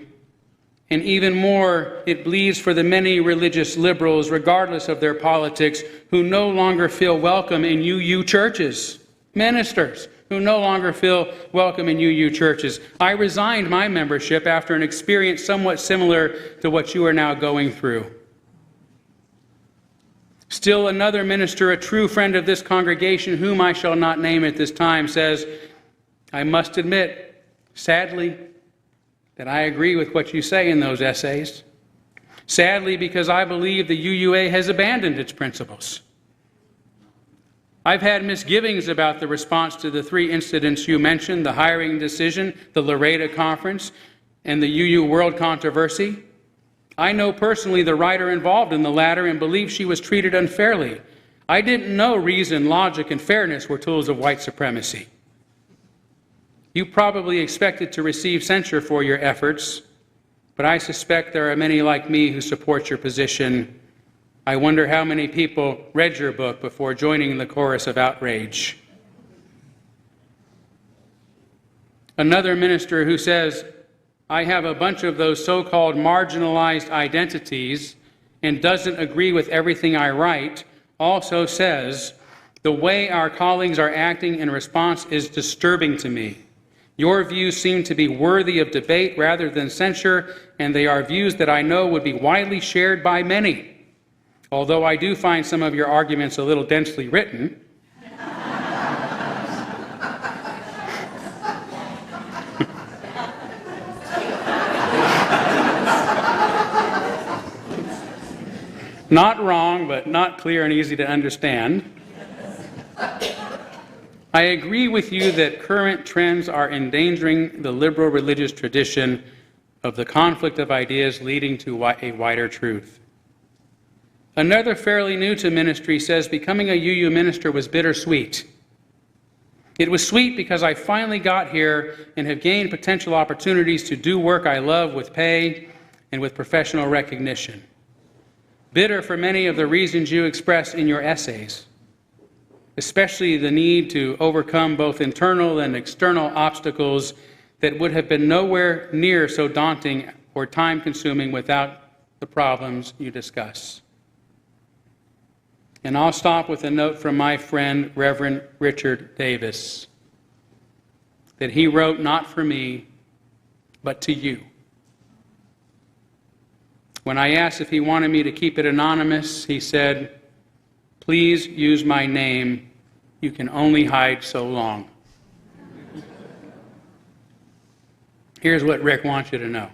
and even more, it bleeds for the many religious liberals, regardless of their politics, who no longer feel welcome in UU churches. Ministers who no longer feel welcome in UU churches. I resigned my membership after an experience somewhat similar to what you are now going through. Still another minister, a true friend of this congregation, whom I shall not name at this time, says, I must admit, sadly, that I agree with what you say in those essays. Sadly, because I believe the UUA has abandoned its principles. I've had misgivings about the response to the 3 incidents you mentioned, the hiring decision, the Laredo conference, and the UU World controversy. I know personally the writer involved in the latter and believe she was treated unfairly. I didn't know reason, logic, and fairness were tools of white supremacy. You probably expected to receive censure for your efforts, but I suspect there are many like me who support your position. I wonder how many people read your book before joining the chorus of outrage. Another minister who says, I have a bunch of those so-called marginalized identities and doesn't agree with everything I write, also says, the way our colleagues are acting in response is disturbing to me. Your views seem to be worthy of debate rather than censure, and they are views that I know would be widely shared by many. Although I do find some of your arguments a little densely written. Not wrong, but not clear and easy to understand. I agree with you that current trends are endangering the liberal religious tradition of the conflict of ideas leading to a wider truth. Another fairly new to ministry says becoming a UU minister was bittersweet. It was sweet because I finally got here and have gained potential opportunities to do work I love with pay and with professional recognition. Bitter for many of the reasons you express in your essays, especially the need to overcome both internal and external obstacles that would have been nowhere near so daunting or time-consuming without the problems you discuss. And I'll stop with a note from my friend, Reverend Richard Davis, that he wrote not for me, but to you. When I asked if he wanted me to keep it anonymous, he said, please use my name. You can only hide so long. Here's what Rick wants you to know.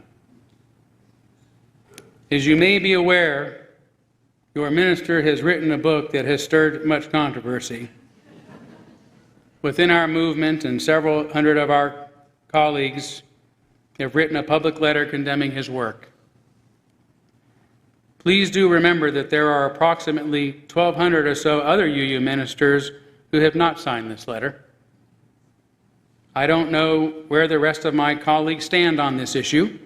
As you may be aware, your minister has written a book that has stirred much controversy within our movement, and several hundred of our colleagues have written a public letter condemning his work. Please do remember that there are approximately 1,200 or so other UU ministers who have not signed this letter. I don't know where the rest of my colleagues stand on this issue,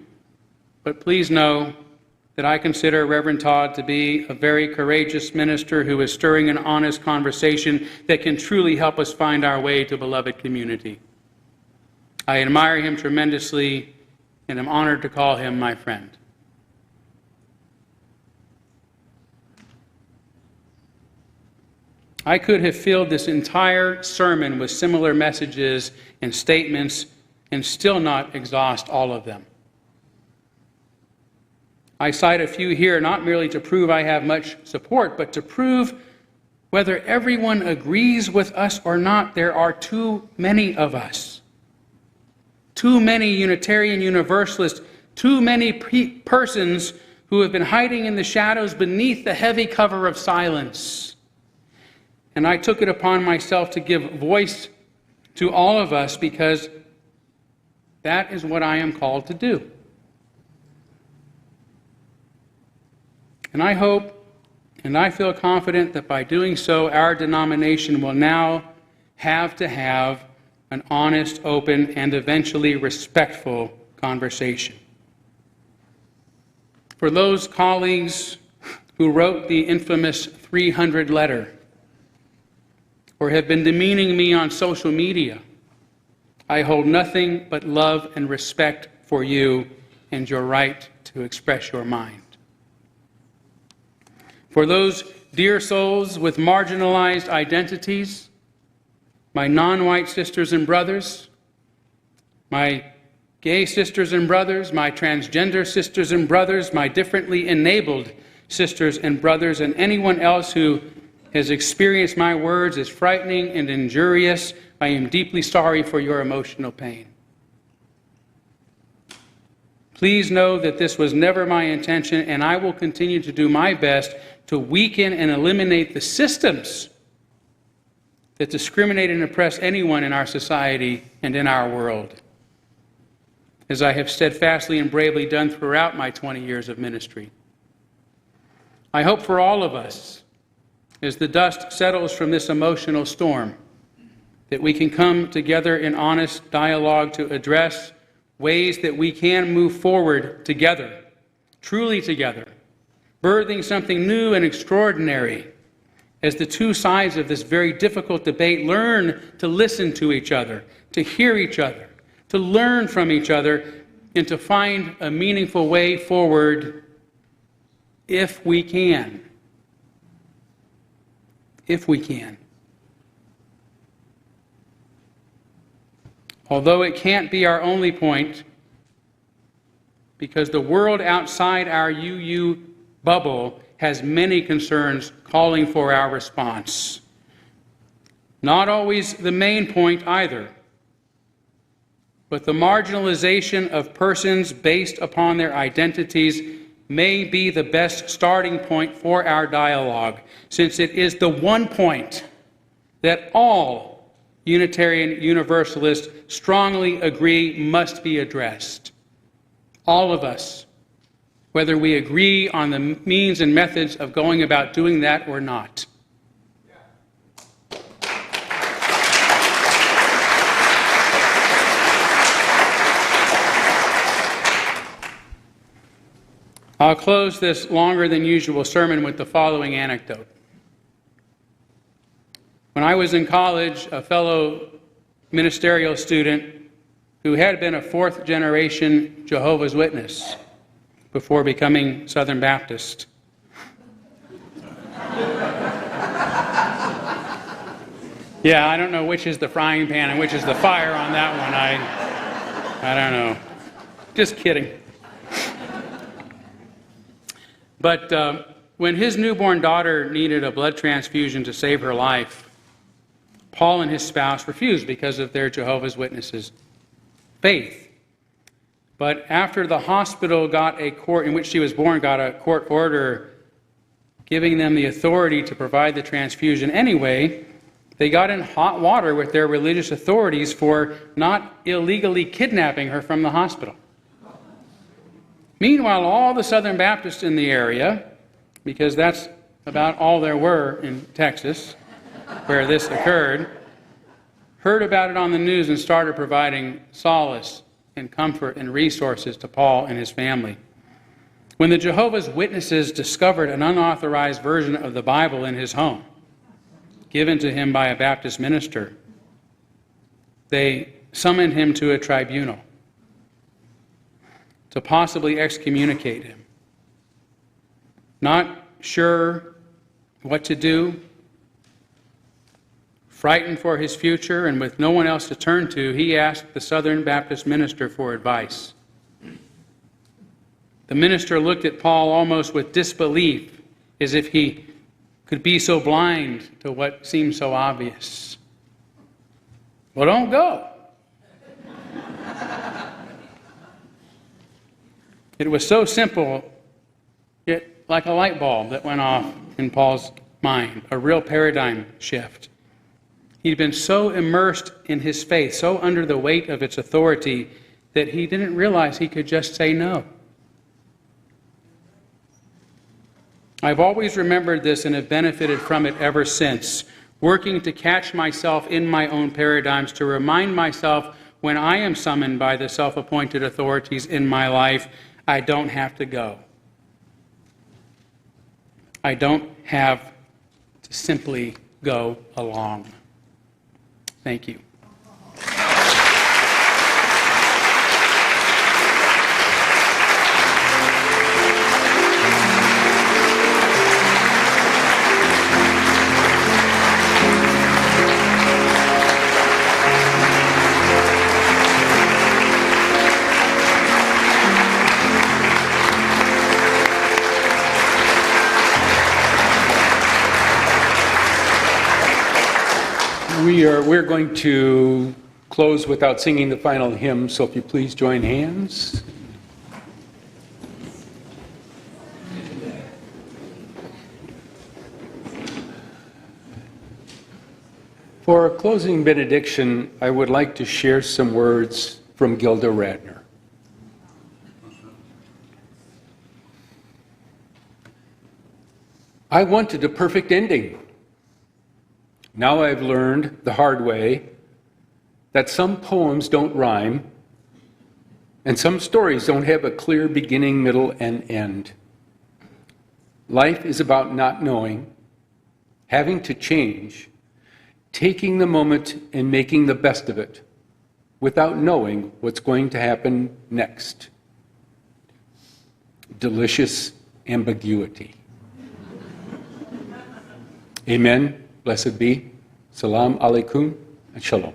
but please know that I consider Reverend Todd to be a very courageous minister who is stirring an honest conversation that can truly help us find our way to beloved community. I admire him tremendously and am honored to call him my friend. I could have filled this entire sermon with similar messages and statements and still not exhaust all of them. I cite a few here not merely to prove I have much support, but to prove whether everyone agrees with us or not, there are too many of us. Too many Unitarian Universalists, too many persons who have been hiding in the shadows beneath the heavy cover of silence. And I took it upon myself to give voice to all of us because that is what I am called to do. And I hope and I feel confident that by doing so, our denomination will now have to have an honest, open, and eventually respectful conversation. For those colleagues who wrote the infamous 300 letter, or have been demeaning me on social media, I hold nothing but love and respect for you and your right to express your mind. For those dear souls with marginalized identities, my non-white sisters and brothers, my gay sisters and brothers, my transgender sisters and brothers, my differently enabled sisters and brothers, and anyone else who has experienced my words as frightening and injurious, I am deeply sorry for your emotional pain. Please know that this was never my intention, and I will continue to do my best to weaken and eliminate the systems that discriminate and oppress anyone in our society and in our world, as I have steadfastly and bravely done throughout my 20 years of ministry. I hope for all of us, as the dust settles from this emotional storm, that we can come together in honest dialogue to address ways that we can move forward together, truly together, birthing something new and extraordinary as the two sides of this very difficult debate learn to listen to each other, to hear each other, to learn from each other, and to find a meaningful way forward if we can. If we can. Although it can't be our only point, because the world outside our UU bubble has many concerns calling for our response. Not always the main point either, but the marginalization of persons based upon their identities may be the best starting point for our dialogue, since it is the one point that all Unitarian Universalists strongly agree must be addressed. All of us, whether we agree on the means and methods of going about doing that or not. I'll close this longer than usual sermon with the following anecdote. When I was in college, a fellow ministerial student who had been a fourth-generation Jehovah's Witness before becoming Southern Baptist. Yeah, I don't know which is the frying pan and which is the fire on that one. I don't know. Just kidding. But when his newborn daughter needed a blood transfusion to save her life, Paul and his spouse refused because of their Jehovah's Witnesses' faith. But after the hospital in which she was born got a court order giving them the authority to provide the transfusion anyway, they got in hot water with their religious authorities for not illegally kidnapping her from the hospital. Meanwhile, all the Southern Baptists in the area because that's about all there were in Texas where this occurred, heard about it on the news and started providing solace and comfort and resources to Paul and his family. When the Jehovah's Witnesses discovered an unauthorized version of the Bible in his home, given to him by a Baptist minister, they summoned him to a tribunal to possibly excommunicate him. Not sure what to do, frightened for his future, and with no one else to turn to, he asked the Southern Baptist minister for advice. The minister looked at Paul almost with disbelief, as if he could be so blind to what seemed so obvious. Well, don't go. It was so simple, yet like a light bulb that went off in Paul's mind, a real paradigm shift. He'd been so immersed in his faith, so under the weight of its authority, that he didn't realize he could just say no. I've always remembered this and have benefited from it ever since, working to catch myself in my own paradigms, to remind myself when I am summoned by the self-appointed authorities in my life, I don't have to go. I don't have to simply go along. Thank you. We're going to close without singing the final hymn, so if you please join hands. For a closing benediction, I would like to share some words from Gilda Radner. I wanted a perfect ending. Now I've learned the hard way that some poems don't rhyme and some stories don't have a clear beginning, middle, and end. Life is about not knowing, having to change, taking the moment and making the best of it without knowing what's going to happen next. Delicious ambiguity. Amen. Blessed be. Salam alaikum and shalom.